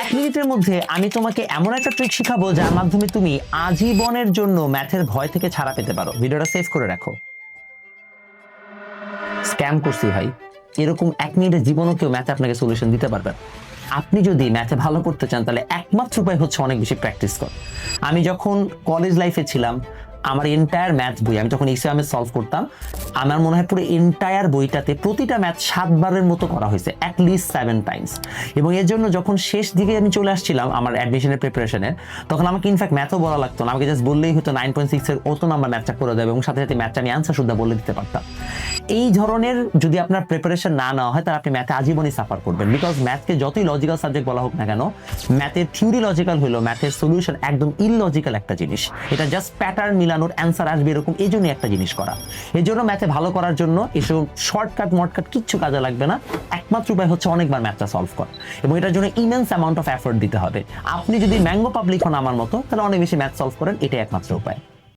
1 মিনিটের মধ্যে আমি তোমাকে এমন একটা ট্রিক শিখাবো যার মাধ্যমে তুমি আজীবনের জন্য ম্যাথের ভয় থেকে ছাড়া পেতে পারো। ভিডিওটা সেভ করে রাখো। স্ক্যাম করছি ভাই, এরকম 1 মিনিটের জীবনও কেউ ম্যাথে আপনাকে সলিউশন দিতে পারবে না। আপনি যদি ম্যাথে ভালো করতে চান তাহলে একমাত্র উপায় হচ্ছে অনেক বেশি প্র্যাকটিস কর। আমি যখন কলেজ লাইফে ছিলাম, আমার এন্টায়ার ম্যাথ বই আমি যখন এক্সামে সলভ করতাম, আমার মনে হয় পুরো এন্টায়ার বইটাতে প্রতিটা ম্যাথ 7 বারের মতো করা হয়েছে, অ্যাটলিস্ট 7 টাইমস। এবং এর জন্য যখন শেষ দিকে আমি চলে আসছিলাম আমার অ্যাডমিশনের প্রিপারেশনে, তখন আমাকে ইনফ্যাক্ট ম্যাথও বলা লাগতো না, আমাকে জাস্ট বললেই হতো 9.6 এর অত নাম্বার ম্যাথটা করে দেবে এবং সাথে সাথে ম্যাথটা আমি অ্যান্সার শুদ্ধ বলে দিতে পারতাম। এই ধরনের যদি আপনার প্রিপারেশন না নেওয়া হয় তাহলে আপনি ম্যাথে আজীবনই সাফার করবেন। বিকজ ম্যাথকে যতই লজিক্যাল সাবজেক্ট বলা হোক না কেন, ম্যাথের থিওরি লজিক্যাল হলো ম্যাথের সলিউশন একদম ইললজিক্যাল একটা জিনিস। এটা জাস্ট প্যাটার্ন মিলানোর অ্যান্সার আসবে এরকম এই জন্যই একটা জিনিস করা। এই জন্য ম্যাথে ভালো করার জন্য এসব শর্টকাট মর্টকাট কিচ্ছু কাজে লাগবে না। একমাত্র উপায় হচ্ছে অনেকবার ম্যাথটা সলভ করা এবং এটার জন্য ইমেন্স অ্যামাউন্ট অফ এফোর্ট দিতে হবে। আপনি যদি ম্যাঙ্গো পাবলিক হন আমার মতো, তাহলে অনেক বেশি ম্যাথ সলভ করেন, এটাই একমাত্র উপায়।